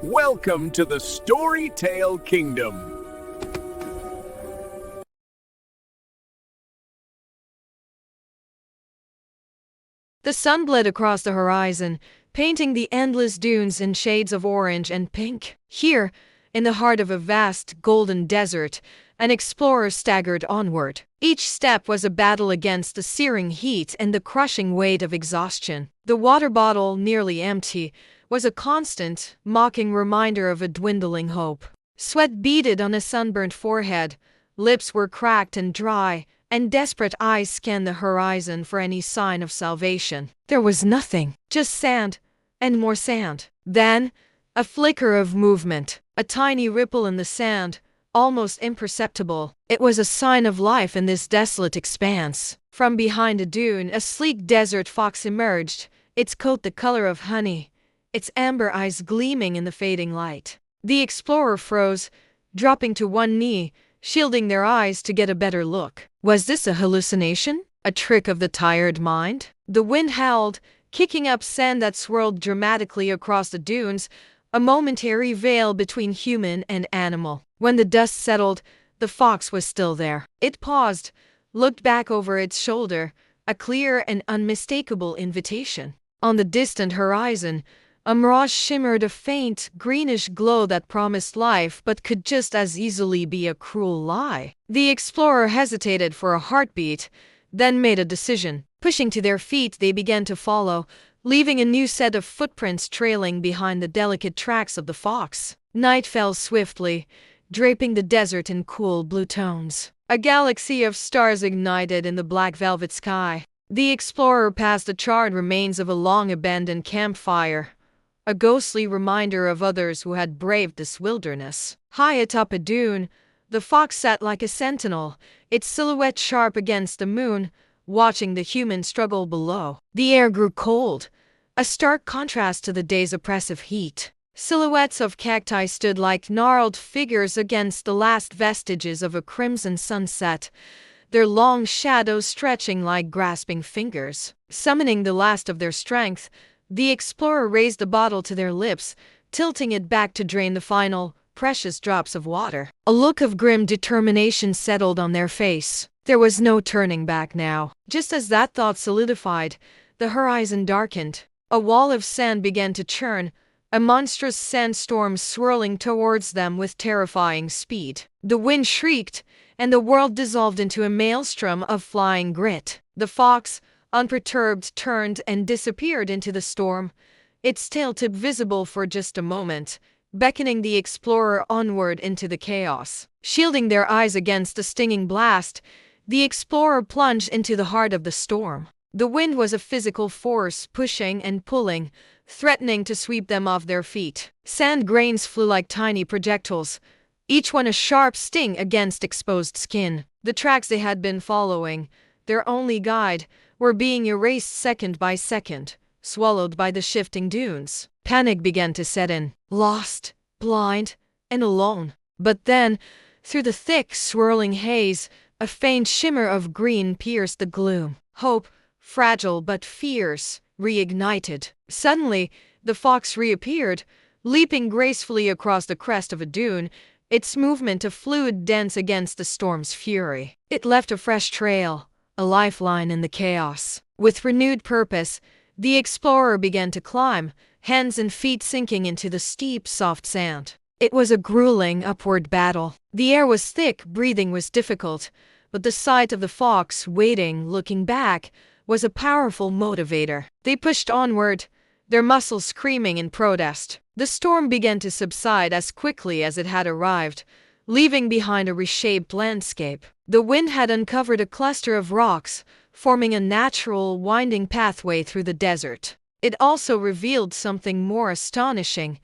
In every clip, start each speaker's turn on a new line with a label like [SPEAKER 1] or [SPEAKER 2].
[SPEAKER 1] Welcome to the Storytale Kingdom.
[SPEAKER 2] The sun bled across the horizon, painting the endless dunes in shades of orange and pink. Here, in the heart of a vast, golden desert, an explorer staggered onward. Each step was a battle against the searing heat and the crushing weight of exhaustion. The water bottle, nearly empty, was a constant, mocking reminder of a dwindling hope. Sweat beaded on a sunburnt forehead, lips were cracked and dry, and desperate eyes scanned the horizon for any sign of salvation. There was nothing, just sand, and more sand. Then, a flicker of movement, a tiny ripple in the sand, almost imperceptible. It was a sign of life in this desolate expanse. From behind a dune, a sleek desert fox emerged, its coat the color of honey, its amber eyes gleaming in the fading light. The explorer froze, dropping to one knee, shielding their eyes to get a better look. Was this a hallucination? A trick of the tired mind? The wind howled, kicking up sand that swirled dramatically across the dunes, a momentary veil between human and animal. When the dust settled, the fox was still there. It paused, looked back over its shoulder, a clear and unmistakable invitation. On the distant horizon, a mirage shimmered, a faint, greenish glow that promised life but could just as easily be a cruel lie. The explorer hesitated for a heartbeat, then made a decision. Pushing to their feet, they began to follow, leaving a new set of footprints trailing behind the delicate tracks of the fox. Night fell swiftly, draping the desert in cool blue tones. A galaxy of stars ignited in the black velvet sky. The explorer passed the charred remains of a long-abandoned campfire, a ghostly reminder of others who had braved this wilderness. High atop a dune, the fox sat like a sentinel, its silhouette sharp against the moon, watching the human struggle below. The air grew cold, a stark contrast to the day's oppressive heat. Silhouettes of cacti stood like gnarled figures against the last vestiges of a crimson sunset, their long shadows stretching like grasping fingers. Summoning the last of their strength, the explorer raised the bottle to their lips, tilting it back to drain the final, precious drops of water. A look of grim determination settled on their face. There was no turning back now. Just as that thought solidified, the horizon darkened. A wall of sand began to churn, a monstrous sandstorm swirling towards them with terrifying speed. The wind shrieked, and the world dissolved into a maelstrom of flying grit. The fox, unperturbed, turned and disappeared into the storm, its tail tip visible for just a moment, beckoning the explorer onward into the chaos. Shielding their eyes against the stinging blast, the explorer plunged into the heart of the storm. The wind was a physical force, pushing and pulling, threatening to sweep them off their feet. Sand grains flew like tiny projectiles, each one a sharp sting against exposed skin. The tracks they had been following, their only guide, were being erased second by second, swallowed by the shifting dunes. Panic began to set in. Lost, blind, and alone. But then, through the thick, swirling haze, a faint shimmer of green pierced the gloom. Hope, fragile but fierce, reignited. Suddenly, the fox reappeared, leaping gracefully across the crest of a dune, its movement a fluid dance against the storm's fury. It left a fresh trail, a lifeline in the chaos. With renewed purpose, the explorer began to climb, hands and feet sinking into the steep, soft sand. It was a grueling upward battle. The air was thick, breathing was difficult, but the sight of the fox waiting, looking back, was a powerful motivator. They pushed onward, their muscles screaming in protest. The storm began to subside as quickly as it had arrived, leaving behind a reshaped landscape. The wind had uncovered a cluster of rocks, forming a natural, winding pathway through the desert. It also revealed something more astonishing,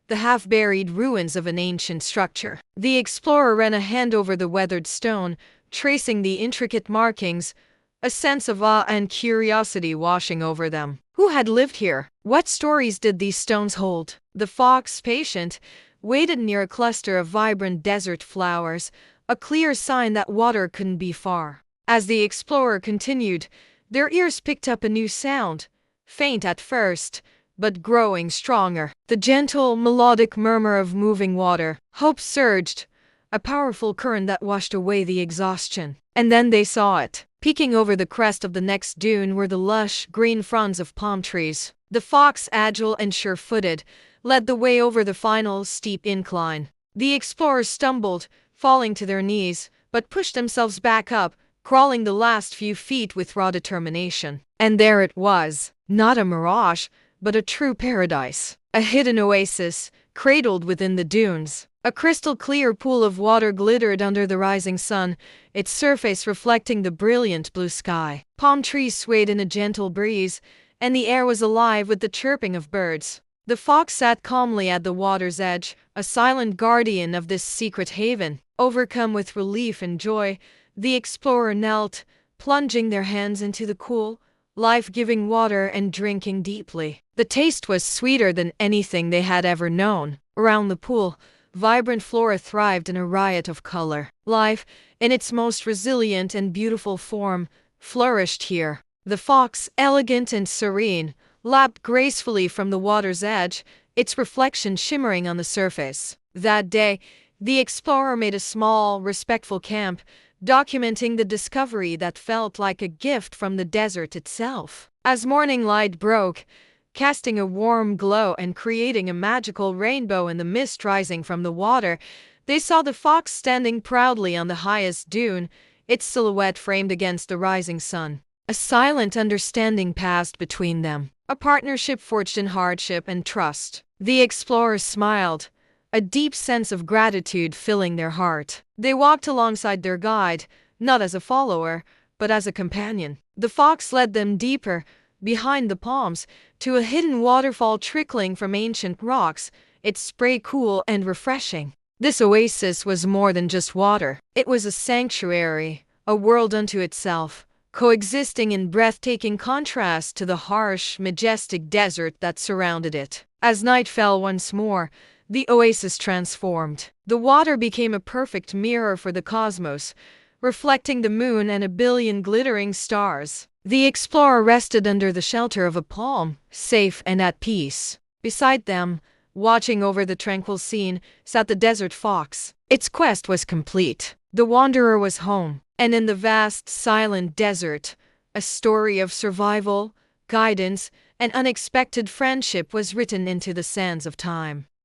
[SPEAKER 2] the half-buried ruins of an ancient structure. The explorer ran a hand over the weathered stone, tracing the intricate markings, a sense of awe and curiosity washing over them. Who had lived here? What stories did these stones hold? The fox, patient, waited near a cluster of vibrant desert flowers, a clear sign that water couldn't be far. As the explorer continued, their ears picked up a new sound, faint at first, but growing stronger. The gentle, melodic murmur of moving water. Hope surged, a powerful current that washed away the exhaustion. And then they saw it. Peeking over the crest of the next dune were the lush, green fronds of palm trees. The fox, agile and sure-footed, led the way over the final, steep incline. The explorers stumbled, falling to their knees, but pushed themselves back up, crawling the last few feet with raw determination. And there it was, not a mirage, but a true paradise. A hidden oasis, cradled within the dunes. A crystal-clear pool of water glittered under the rising sun, its surface reflecting the brilliant blue sky. Palm trees swayed in a gentle breeze, and the air was alive with the chirping of birds. The fox sat calmly at the water's edge, a silent guardian of this secret haven. Overcome with relief and joy, the explorer knelt, plunging their hands into the cool, life-giving water and drinking deeply. The taste was sweeter than anything they had ever known. Around the pool, vibrant flora thrived in a riot of color. Life, in its most resilient and beautiful form, flourished here. The fox, elegant and serene, lapped gracefully from the water's edge, its reflection shimmering on the surface. That day, the explorer made a small, respectful camp, documenting the discovery that felt like a gift from the desert itself. As morning light broke, casting a warm glow and creating a magical rainbow in the mist rising from the water, they saw the fox standing proudly on the highest dune, its silhouette framed against the rising sun. A silent understanding passed between them, a partnership forged in hardship and trust. The explorers smiled, a deep sense of gratitude filling their heart. They walked alongside their guide, not as a follower, but as a companion. The fox led them deeper, behind the palms, to a hidden waterfall trickling from ancient rocks, its spray cool and refreshing. This oasis was more than just water. It was a sanctuary, a world unto itself, coexisting in breathtaking contrast to the harsh, majestic desert that surrounded it. As night fell once more, the oasis transformed. The water became a perfect mirror for the cosmos, reflecting the moon and a billion glittering stars. The explorer rested under the shelter of a palm, safe and at peace. Beside them, watching over the tranquil scene, sat the desert fox. Its quest was complete. The wanderer was home, and in the vast, silent desert, a story of survival, guidance, and unexpected friendship was written into the sands of time.